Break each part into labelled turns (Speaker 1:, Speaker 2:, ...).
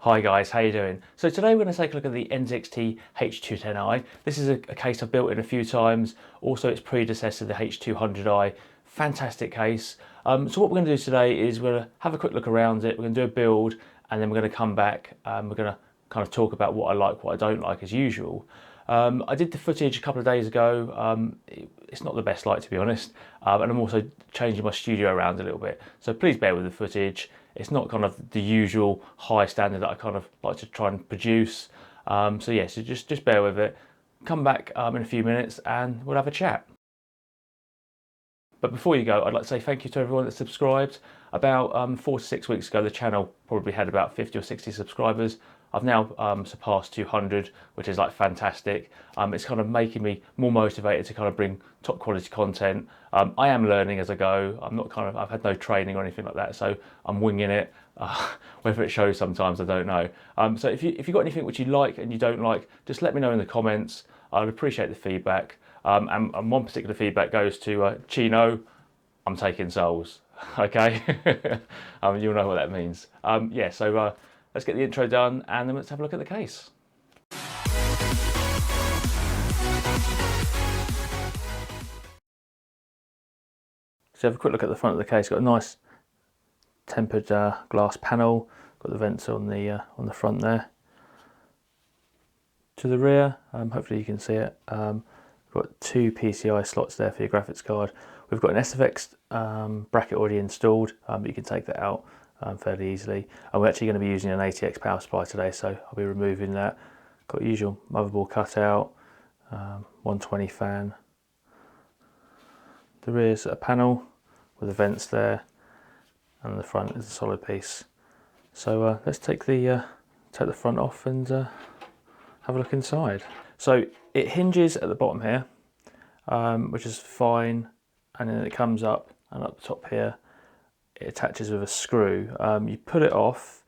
Speaker 1: Hi guys, how you doing? So today we're going to take a look at the NZXT H210i. This is a case I've built in a few times. Also its predecessor, the H200i. Fantastic case. So what we're going to do today is we're going to have a quick look around it. We're going to do a build and then we're going to come back and we're going to kind of talk about what I like, what I don't like as usual. I did the footage a couple of days ago. It's not the best light, to be honest, and I'm also changing my studio around a little bit, so please bear with the footage. It's not kind of the usual high standard that I kind of like to try and produce, so yeah, so just bear with it. Come back in a few minutes and we'll have a chat. But before you go, I'd like to say thank you to everyone that subscribed. About 4 to 6 weeks ago, the channel probably had about 50 or 60 subscribers. I've now surpassed 200, which is like fantastic. It's kind of making me more motivated to kind of bring top quality content. I am learning as I go. I've had no training or anything like that, so I'm winging it. Whether it shows sometimes, I don't know. So if you've got anything which you like and you don't like, just let me know in the comments. I'd appreciate the feedback. And one particular feedback goes to Chino. I'm taking souls. Okay, you'll know what that means. Yeah, so let's get the intro done and then let's have a look at the case. So have a quick look at the front of the case. Got a nice tempered glass panel. Got the vents on the front there. To the rear, hopefully you can see it. Got 2 PCI slots there for your graphics card. We've got an SFX bracket already installed, but you can take that out fairly easily. And we're actually going to be using an ATX power supply today, so I'll be removing that. Got the usual motherboard cutout, 120 fan. The rear's a panel with the vents there, and the front is a solid piece. So let's take the front off and have a look inside. So it hinges at the bottom here, which is fine, and then it comes up, and up the top here it attaches with a screw. You put it off,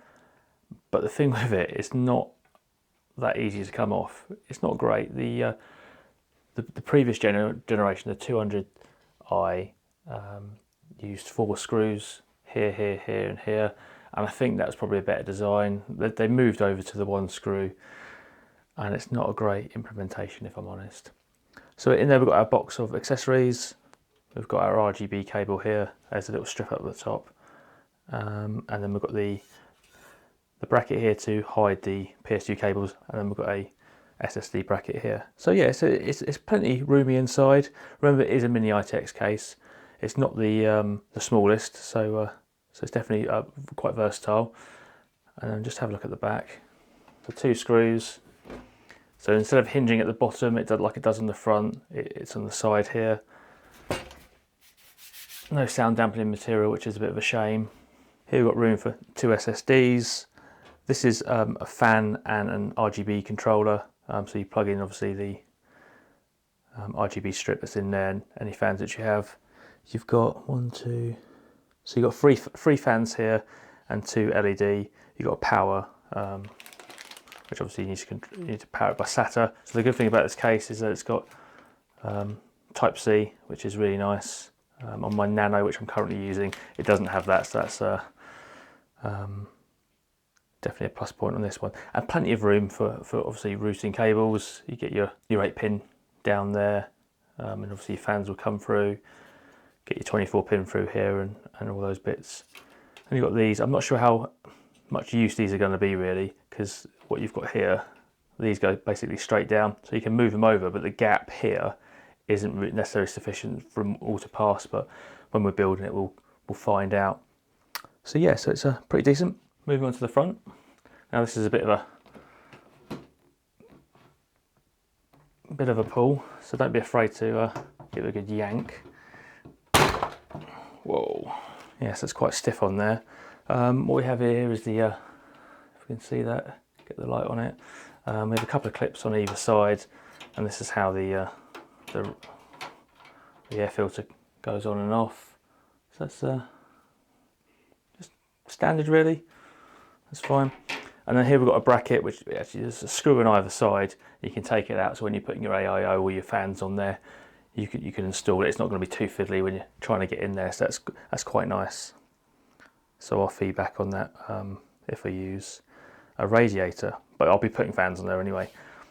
Speaker 1: but the thing with it, it's not that easy to come off. It's not great. The previous generation, the 200i, used 4 screws here, here, here, and here, and I think that's probably a better design. They moved over to the 1 screw, and it's not a great implementation, if I'm honest. So in there we've got our box of accessories. We've got our RGB cable here. There's a little strip up at the top, and then we've got the bracket here to hide the PS2 cables, and then we've got a SSD bracket here. So yeah, so it's plenty roomy inside. Remember, it is a mini ITX case. It's not the smallest, so it's definitely quite versatile. And then just have a look at the back. So 2 screws. So instead of hinging at the bottom, it does like it does on the front. It's on the side here. No sound dampening material, which is a bit of a shame. Here we've got room for 2 SSDs. This is a fan and an RGB controller. So you plug in obviously the RGB strip that's in there, and any fans that you have. You've got 1, 2. So you've got three fans here and 2 LED. You've got power. Which obviously you need to power it by SATA. So the good thing about this case is that it's got Type-C, which is really nice. On my Nano, which I'm currently using, it doesn't have that, so that's definitely a plus point on this one. And plenty of room for obviously routing cables. You get your 8-pin down there, and obviously your fans will come through. Get your 24-pin through here and all those bits. And you've got these. I'm not sure how much use these are going to be really, because what you've got here, these go basically straight down, so you can move them over, but the gap here isn't necessarily sufficient for them all to pass, but when we're building it we'll find out. So yeah, so it's pretty decent. Moving on to the front. Now this is a bit of a pull, so don't be afraid to give it a good yank. Whoa, yes, it's quite stiff on there. What we have here is the, if we can see that, get the light on it. We have a couple of clips on either side, and this is how the air filter goes on and off. So that's just standard really, that's fine. And then here we've got a bracket, which actually there's a screw on either side. You can take it out, so when you're putting your AIO or your fans on there, you can install it. It's not going to be too fiddly when you're trying to get in there, so that's quite nice. So I'll feedback on that if I use. a radiator, but I'll be putting fans on there anyway.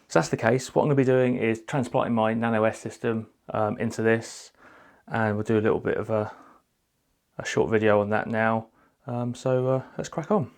Speaker 1: So that's the case. What I'm going to be doing is transplanting my Nano S system into this, and we'll do a little bit of a short video on that now. So let's crack on.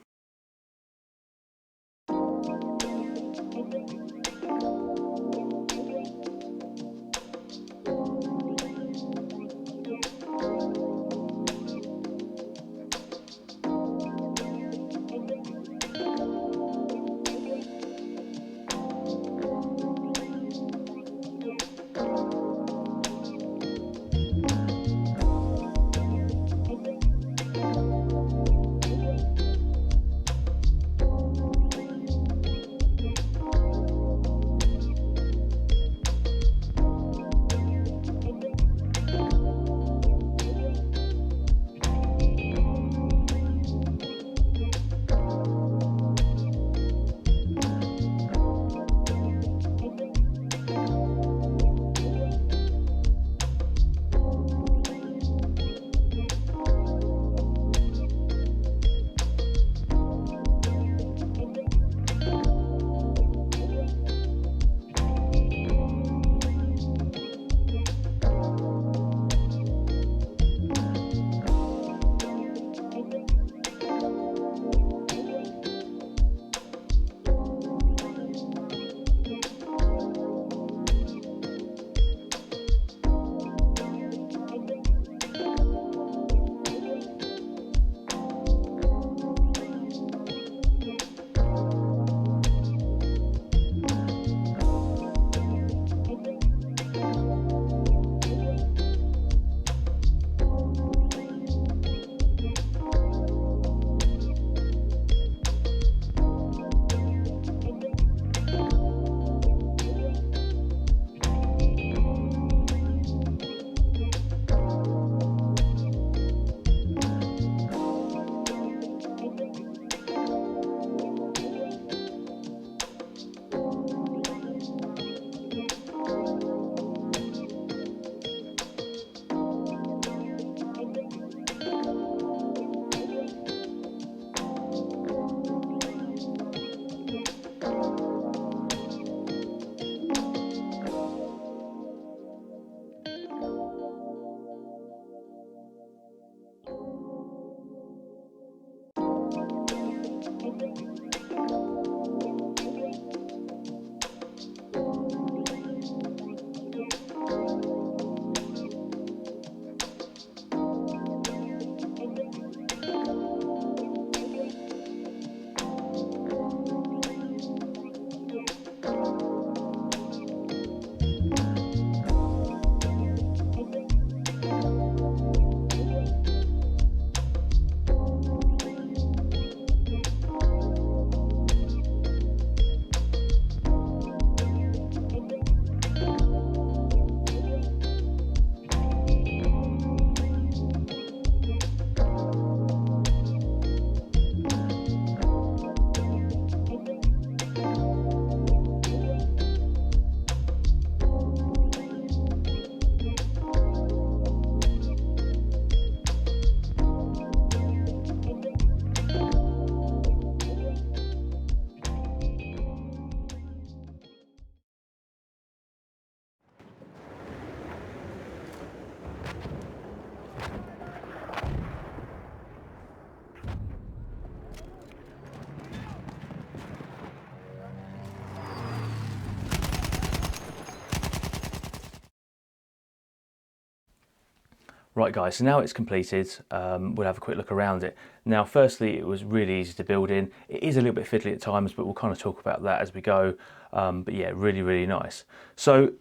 Speaker 1: Right guys, so now it's completed, we'll have a quick look around it. Now firstly, it was really easy to build in. It is a little bit fiddly at times, but we'll kind of talk about that as we go. But yeah, really, really nice. So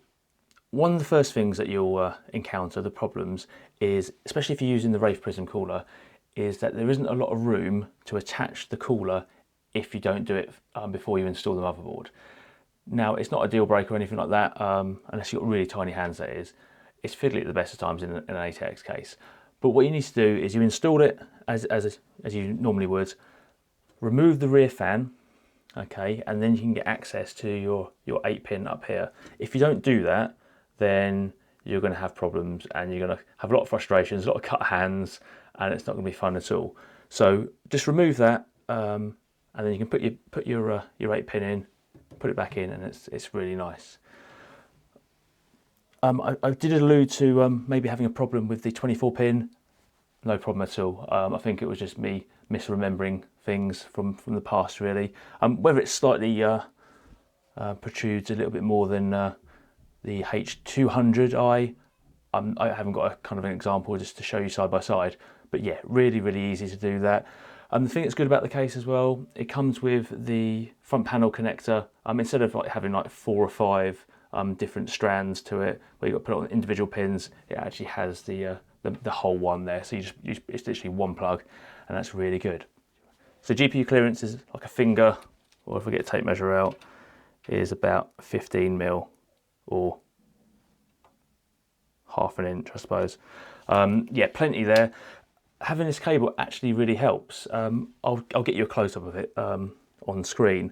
Speaker 1: one of the first things that you'll encounter, the problems, is, especially if you're using the Wraith Prism cooler, is that there isn't a lot of room to attach the cooler if you don't do it before you install the motherboard. Now, it's not a deal breaker or anything like that, unless you've got really tiny hands, that is. It's fiddly at the best of times in an ATX case. But what you need to do is you install it as you normally would, remove the rear fan, okay, and then you can get access to your 8-pin up here. If you don't do that, then you're going to have problems and you're going to have a lot of frustrations, a lot of cut hands, and it's not going to be fun at all. So just remove that, and and then you can put your 8 pin in, put it back in, and it's really nice. I did allude to maybe having a problem with the 24 pin. No problem at all. I think it was just me misremembering things from the past, really. Whether it slightly protrudes a little bit more than the H210i, I haven't got a kind of an example just to show you side by side. But yeah, really, really easy to do that. The thing that's good about the case as well, it comes with the front panel connector. Instead of like having like 4 or 5 different strands to it, where you've got to put it on individual pins, it actually has the whole one there. So it's literally one plug, and that's really good. So GPU clearance is like a finger, or if we get a tape measure out, is about 15 mil, or half an inch, I suppose. Yeah, plenty there. Having this cable actually really helps. I'll get you a close-up of it on screen.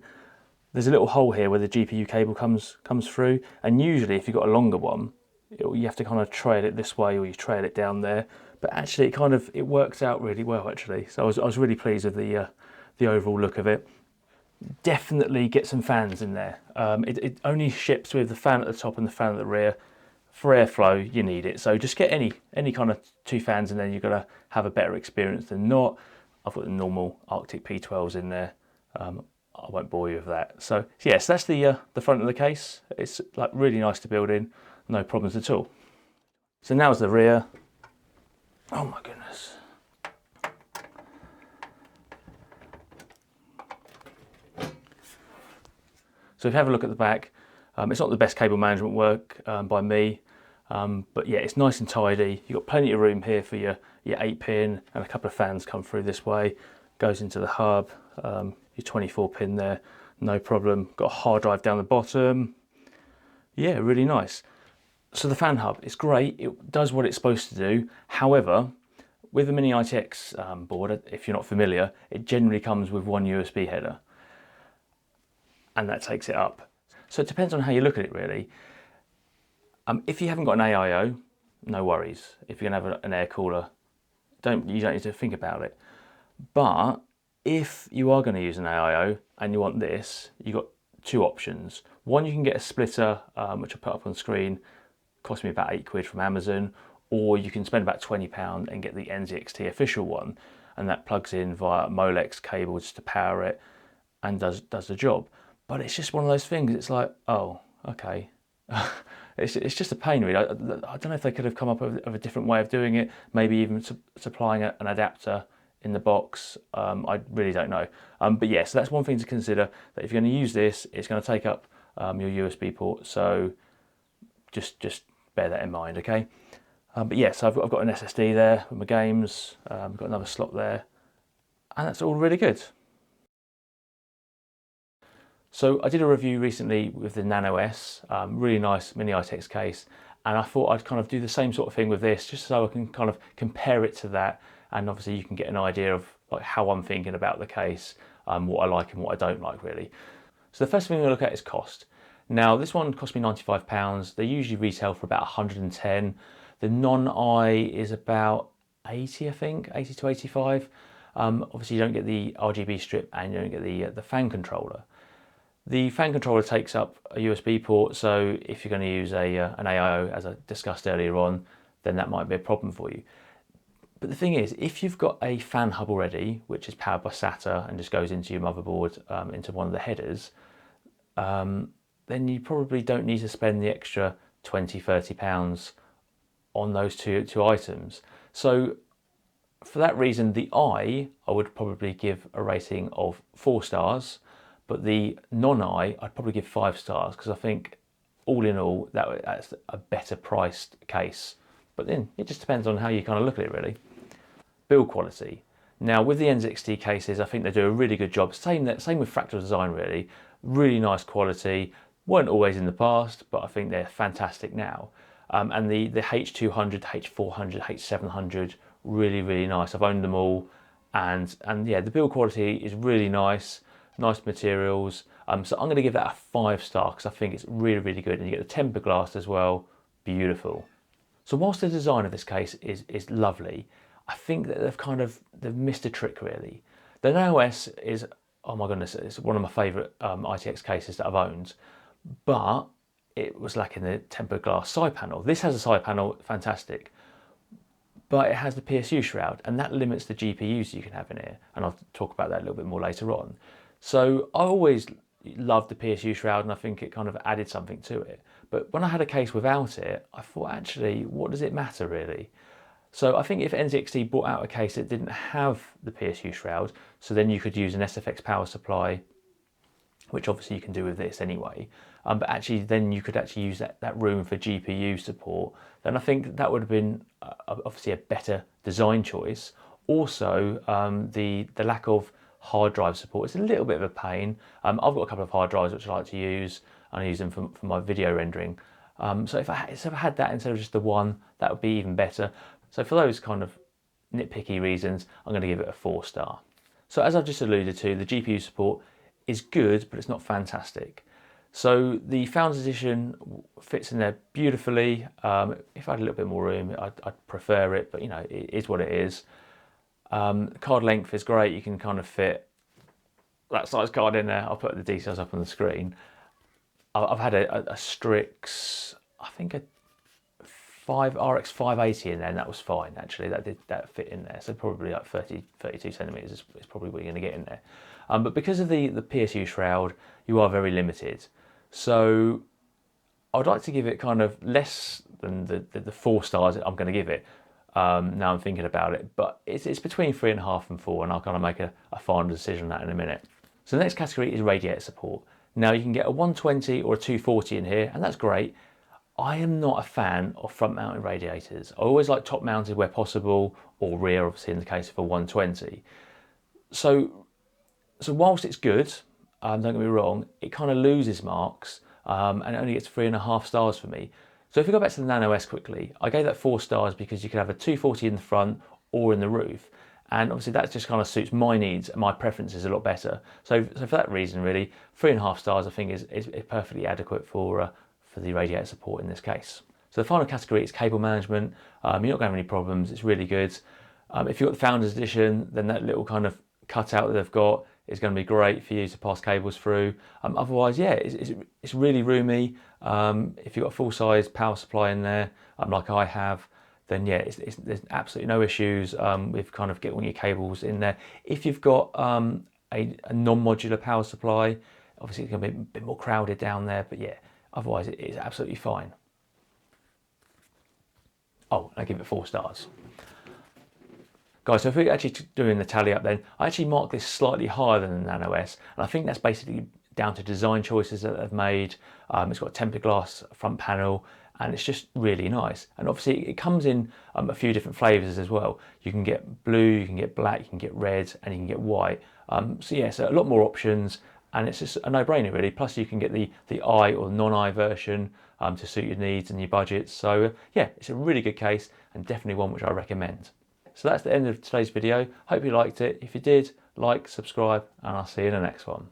Speaker 1: There's a little hole here where the GPU cable comes through, and usually if you've got a longer one, you have to kind of trail it this way, or you trail it down there. But actually, it works out really well actually. So I was really pleased with the overall look of it. Definitely get some fans in there. It only ships with the fan at the top and the fan at the rear. For airflow, you need it. So just get any kind of 2 fans in there. You're gonna have a better experience than not. I've got the normal Arctic P12s in there. I won't bore you with that. So yes, that's the front of the case. It's like really nice to build in, no problems at all. So now's the rear. Oh my goodness. So if you have a look at the back, it's not the best cable management work by me, but yeah, it's nice and tidy. You've got plenty of room here for your 8 pin, and a couple of fans come through this way. Goes into the hub, your 24 pin there, no problem. Got a hard drive down the bottom. Yeah, really nice. So the fan hub, it's great. It does what it's supposed to do. However, with a mini ITX board, if you're not familiar, it generally comes with one USB header, and that takes it up. So it depends on how you look at it, really. If you haven't got an AIO, no worries. If you're gonna have an air cooler, you don't need to think about it. But if you are gonna use an AIO and you want this, you've got 2 options. One, you can get a splitter, which I put up on screen, cost me about £8 from Amazon, or you can spend about £20 and get the NZXT official one, and that plugs in via Molex cable just to power it and does the job. But it's just one of those things. It's like, oh, okay. It's just a pain, really. I don't know if they could have come up with a different way of doing it. Maybe even supplying an adapter in the box. I really don't know. But yeah, so that's one thing to consider. That if you're going to use this, it's going to take up your USB port. So just bear that in mind, okay? But yeah, so I've got an SSD there with my games. I've got another slot there, and that's all really good. So I did a review recently with the Nano S, really nice mini ITX case, and I thought I'd kind of do the same sort of thing with this, just so I can kind of compare it to that, and obviously you can get an idea of like how I'm thinking about the case, what I like and what I don't like, really. So the first thing we're going to look at is cost. Now this one cost me £95. They usually retail for about 110. The non-I is about 80, I think, 80 to 85. Obviously you don't get the RGB strip and you don't get the fan controller. The fan controller takes up a USB port, so if you're going to use an AIO, as I discussed earlier on, then that might be a problem for you. But the thing is, if you've got a fan hub already, which is powered by SATA and just goes into your motherboard, into one of the headers, then you probably don't need to spend the extra £20, £30 on those two items. So for that reason, the I would probably give a rating of 4 stars. But the non-I, I'd probably give 5 stars, because I think all in all, that's a better priced case. But then it just depends on how you kind of look at it, really. Build quality. Now with the NZXT cases, I think they do a really good job. Same with Fractal Design, really. Really nice quality. Weren't always in the past, but I think they're fantastic now. And the H200, H400, H700, really, really nice. I've owned them all. And yeah, the build quality is really nice. Nice materials, so I'm going to give that a 5 star because I think it's really, really good, and you get the tempered glass as well, beautiful. So whilst the design of this case is lovely, I think that they've missed a trick, really. The Nano S is oh my goodness, it's one of my favourite ITX cases that I've owned, but it was lacking the tempered glass side panel. This has a side panel, fantastic, but it has the PSU shroud, and that limits the GPUs you can have in here, and I'll talk about that a little bit more later on. So I always loved the PSU shroud, and I think it kind of added something to it. But when I had a case without it, I thought, actually, what does it matter really? So I think if NZXT brought out a case that didn't have the PSU shroud, so then you could use an SFX power supply, which obviously you can do with this anyway, but actually then you could actually use that room for GPU support, then I think that would have been obviously a better design choice. Also, the lack of hard drive support is a little bit of a pain. I've got a couple of hard drives which I like to use, and I use them for my video rendering. So if I had that instead of just the one, that would be even better. So for those kind of nitpicky reasons, I'm going to give it a 4-star. So as I've just alluded to, the GPU support is good, but it's not fantastic. So the Founders Edition fits in there beautifully. If I had a little bit more room, I'd prefer it, but you know, it is what it is. Card length is great. You can kind of fit that size card in there. I'll put the details up on the screen. I've had a Strix, I think a RX 580 in there, and that was fine actually. That fit in there. So probably like 32 centimeters is probably what you're going to get in there. But because of the PSU shroud, you are very limited. So I'd like to give it kind of less than the 4 stars that I'm going to give it. Now I'm thinking about it, but it's between 3.5 and 4, and I'll kind of make a final decision on that in a minute. So the next category is radiator support. Now you can get a 120 or a 240 in here, and that's great. I am not a fan of front mounted radiators. I always like top mounted where possible, or rear, obviously in the case of a 120. So whilst it's good, don't get me wrong, it kind of loses marks, and it only gets 3.5 stars for me. So if we go back to the Nano S quickly, I gave that 4 stars because you could have a 240 in the front or in the roof. And obviously that just kind of suits my needs and my preferences a lot better. So for that reason, really, 3.5 stars I think is perfectly adequate for the radiator support in this case. So the final category is cable management. You're not going to have any problems, it's really good. If you've got the Founders Edition, then that little kind of cutout that they've got is going to be great for you to pass cables through. Otherwise, yeah, it's really roomy. If you've got a full-size power supply in there, like I have, then yeah, there's absolutely no issues with kind of getting your cables in there. If you've got a non-modular power supply, obviously it's going to be a bit more crowded down there, but yeah, otherwise it's absolutely fine. Oh, I give it 4 stars. Guys, so if we're actually doing the tally up then, I actually marked this slightly higher than the Nano S, and I think that's basically down to design choices that they've made. It's got a tempered glass front panel, and it's just really nice. And obviously it comes in a few different flavors as well. You can get blue, you can get black, you can get red, and you can get white. So yeah, so a lot more options, and it's just a no-brainer really. Plus you can get the I or non-I version to suit your needs and your budgets. So yeah, it's a really good case, and definitely one which I recommend. So that's the end of today's video. Hope you liked it. If you did, like, subscribe, and I'll see you in the next one.